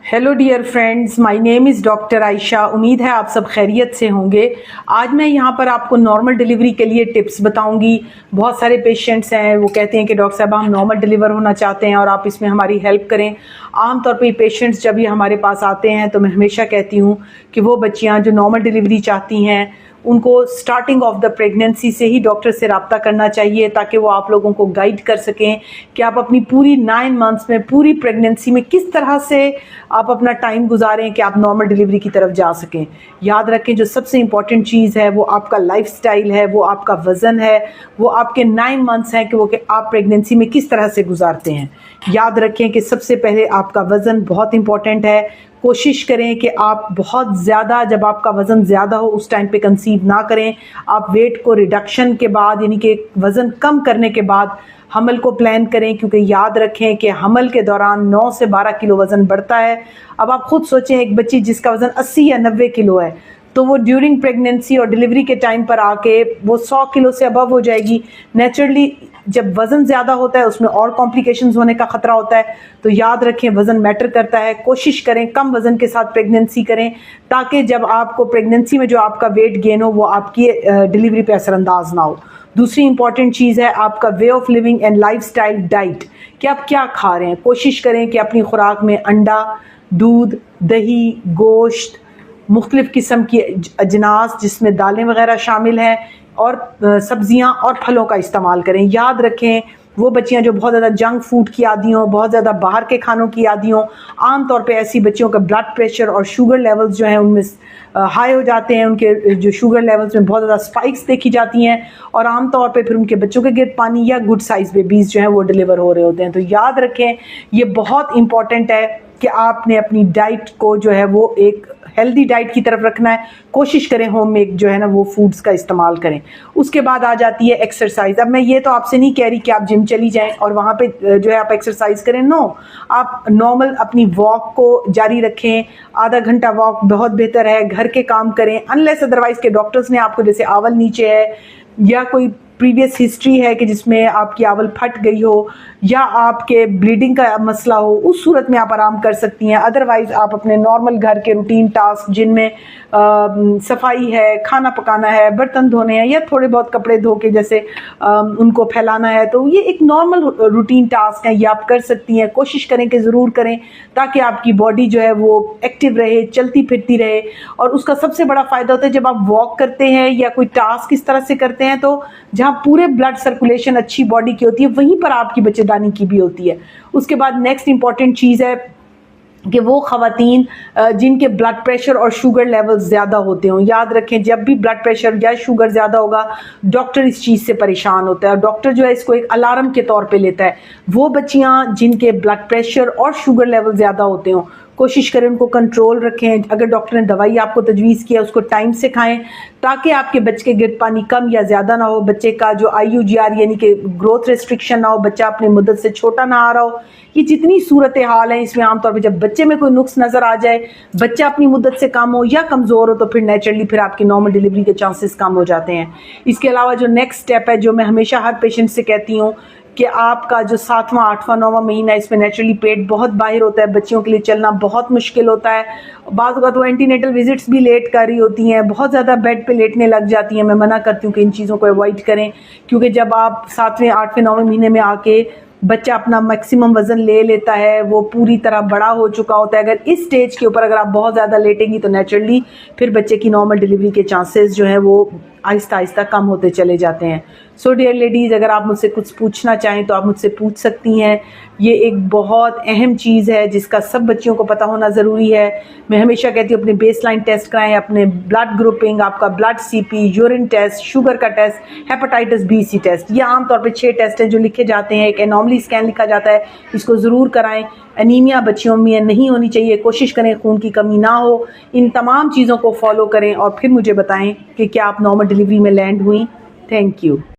Hello dear friends, my name is doctor Ayesha. उम्मीद है आप सब खैरियत से होंगे। आज मैं यहाँ पर आपको नॉर्मल डिलीवरी के लिए टिप्स बताऊंगी। बहुत सारे पेशेंट्स हैं, वो कहते हैं कि डॉक्टर साहब हम नॉर्मल डिलीवर होना चाहते हैं और आप इसमें हमारी हेल्प करें। आमतौर पे पेशेंट्स जब ये हमारे पास आते हैं तो मैं हमेशा कहती हूँ कि वो बच्चियाँ जो नॉर्मल डिलीवरी चाहती हैं उनको स्टार्टिंग ऑफ द प्रेगनेंसी से ही डॉक्टर से रब्ता करना चाहिए, ताकि वो आप लोगों को गाइड कर सकें कि आप अपनी पूरी 9 मंथ्स में, पूरी प्रेगनेंसी में किस तरह से आप अपना टाइम गुजारें कि आप नॉर्मल डिलीवरी की तरफ जा सकें। याद रखें, जो सबसे इम्पॉर्टेंट चीज़ है वो आपका लाइफस्टाइल है, वो आपका वज़न है, वो आपके 9 मंथ्स हैं कि आप प्रेगनेंसी में किस तरह से गुजारते हैं। याद रखें कि सबसे पहले आपका वज़न बहुत इम्पॉर्टेंट है। कोशिश करें कि आप बहुत ज़्यादा, जब आपका वज़न ज़्यादा हो उस टाइम पे कंसीव ना करें। आप वेट को रिडक्शन के बाद, यानी कि वज़न कम करने के बाद हमल को प्लान करें, क्योंकि याद रखें कि हमल के दौरान 9 से 12 किलो वज़न बढ़ता है। अब आप खुद सोचें, एक बच्ची जिसका वज़न 80 या 90 किलो है तो वो ड्यूरिंग प्रेगनेंसी और डिलीवरी के टाइम पर आके वो 100 किलो से अबव हो जाएगी। नेचुरली जब वज़न ज़्यादा होता है उसमें और कॉम्प्लिकेशंस होने का ख़तरा होता है। तो याद रखें, वज़न मैटर करता है। कोशिश करें कम वज़न के साथ प्रेगनेंसी करें, ताकि जब आपको प्रेगनेंसी में जो आपका वेट गेन हो वो आपकी डिलीवरी पे असरअंदाज ना हो। दूसरी इंपॉर्टेंट चीज़ है आपका way of living and lifestyle, diet, कि आप क्या खा रहे हैं। कोशिश करें कि अपनी खुराक में अंडा, दूध, दही, गोश्त, मुख्तलिफ़ किस्म की अजनास जिसमें दालें वगैरह शामिल हैं, और सब्जियां और फलों का इस्तेमाल करें। याद रखें, वो बच्चियां जो बहुत ज़्यादा जंक फूड की आदी हों, बहुत ज़्यादा बाहर के खानों की आदी हों, आम तौर पे ऐसी बच्चियों का ब्लड प्रेशर और शुगर लेवल्स जो हैं उनमें हाई हो जाते हैं। उनके जो शुगर लेवल्स में बहुत ज़्यादा स्पाइक्स देखी जाती हैं, और आम तौर पे फिर उनके बच्चों के गिर्द पानी या गुड साइज़ बेबीज़ जो हैं वो डिलीवर हो रहे होते हैं। तो याद रखें, ये बहुत इंपॉर्टेंट है कि आपने अपनी डाइट को जो है वो एक हेल्दी डाइट की तरफ रखना है। कोशिश करें होम मेक जो है ना वो फूड्स का इस्तेमाल करें। उसके बाद आ जाती है एक्सरसाइज। अब मैं ये तो आपसे नहीं कह रही कि आप जिम चली जाएं और वहाँ पे जो है आप एक्सरसाइज करें, नो। आप नॉर्मल अपनी वॉक को जारी रखें। आधा घंटा वॉक बहुत बेहतर है। घर के काम करें, अनलेस अदरवाइज के डॉक्टर्स ने आपको, जैसे आवल नीचे है या कोई प्रीवियस हिस्ट्री है कि जिसमें आपकी आवल फट गई हो या आपके ब्लीडिंग का मसला हो, उस सूरत में आप आराम कर सकती हैं। अदरवाइज़ आप अपने नॉर्मल घर के रूटीन टास्क, जिनमें सफाई है, खाना पकाना है, बर्तन धोने हैं, या थोड़े बहुत कपड़े धो के जैसे उनको फैलाना है, तो ये एक नॉर्मल रूटीन टास्क है, ये आप कर सकती हैं। कोशिश करें कि ज़रूर करें, ताकि आपकी बॉडी जो है वो एक्टिव रहे, चलती फिरती रहे। और उसका सबसे बड़ा फ़ायदा होता है जब आप वॉक करते हैं या कोई टास्क इस तरह से करते हैं, तो जहाँ पूरे ब्लड सर्कुलेशन अच्छी बॉडी की होती है, वहीं पर आपकी बच्चेदानी की भी होती है। उसके बाद नेक्स्ट इंपॉर्टेंट चीज़ है कि वो ख़वातीन जिनके ब्लड प्रेशर और शुगर लेवल ज़्यादा होते हों, याद रखें जब भी ब्लड प्रेशर या शुगर ज़्यादा होगा, डॉक्टर इस चीज़ से परेशान होता है और डॉक्टर जो है इसको एक अलार्म के तौर पे लेता है। वो बच्चियाँ जिनके ब्लड प्रेशर और शुगर लेवल ज़्यादा होते हों, कोशिश करें उनको कंट्रोल रखें। अगर डॉक्टर ने दवाई आपको तजवीज़ किया उसको टाइम से खाएं, ताकि आपके बच्चे के गिर्द पानी कम या ज़्यादा ना हो, बच्चे का जो IUGR यानी कि ग्रोथ रेस्ट्रिक्शन ना हो, बच्चा अपनी मुद्दत से छोटा ना आ रहा हो। ये जितनी सूरत हाल है इसमें आमतौर पर जब बच्चे में कोई नुक्स नज़र आ जाए, बच्चा अपनी मुद्दत से कम हो या कमज़ोर हो, तो फिर नेचुरली फिर आपकी नॉर्मल डिलीवरी के चांसेस कम हो जाते हैं। इसके अलावा जो नेक्स्ट स्टेप है, जो मैं हमेशा हर पेशेंट से कहती हूँ, कि आपका जो 7वां, 8वां, 9वां महीना, इसमें नेचुरली पेट बहुत बाहर होता है, बच्चियों के लिए चलना बहुत मुश्किल होता है। बाज़ वक़्त वो एंटीनेटल विजिट्स भी लेट कर रही होती हैं, बहुत ज़्यादा बेड पे लेटने लग जाती हैं। मैं मना करती हूँ कि इन चीज़ों को अवॉइड करें, क्योंकि जब आप 7वें, 8वें, 9वें महीने में आके बच्चा अपना मैक्सिमम वज़न ले लेता है, वो पूरी तरह बड़ा हो चुका होता है, अगर इस स्टेज के ऊपर अगर आप बहुत ज़्यादा लेटेंगी तो नेचुरली फिर बच्चे की नॉर्मल डिलीवरी के चांसेस जो हैं वो आहिस्ता आहिस्ता कम होते चले जाते हैं। सो डियर लेडीज़, अगर आप मुझसे कुछ पूछना चाहें तो आप मुझसे पूछ सकती हैं। ये एक बहुत अहम चीज़ है जिसका सब बच्चियों को पता होना ज़रूरी है। मैं हमेशा कहती हूँ अपने बेसलाइन टेस्ट कराएं, अपने ब्लड ग्रुपिंग, आपका blood CP, urine test, sugar का test, hepatitis B, C test. ये आमतौर पर 6 टेस्ट हैं जो लिखे जाते हैं। एक एनॉमली स्कैन लिखा जाता है, इसको ज़रूर कराएं। एनीमिया बच्चियों में नहीं होनी चाहिए, कोशिश करें खून की कमी ना हो। इन तमाम चीज़ों को फॉलो करें और फिर मुझे बताएं कि क्या आप नॉर्मल डिलीवरी में लैंड हुई। Thank you.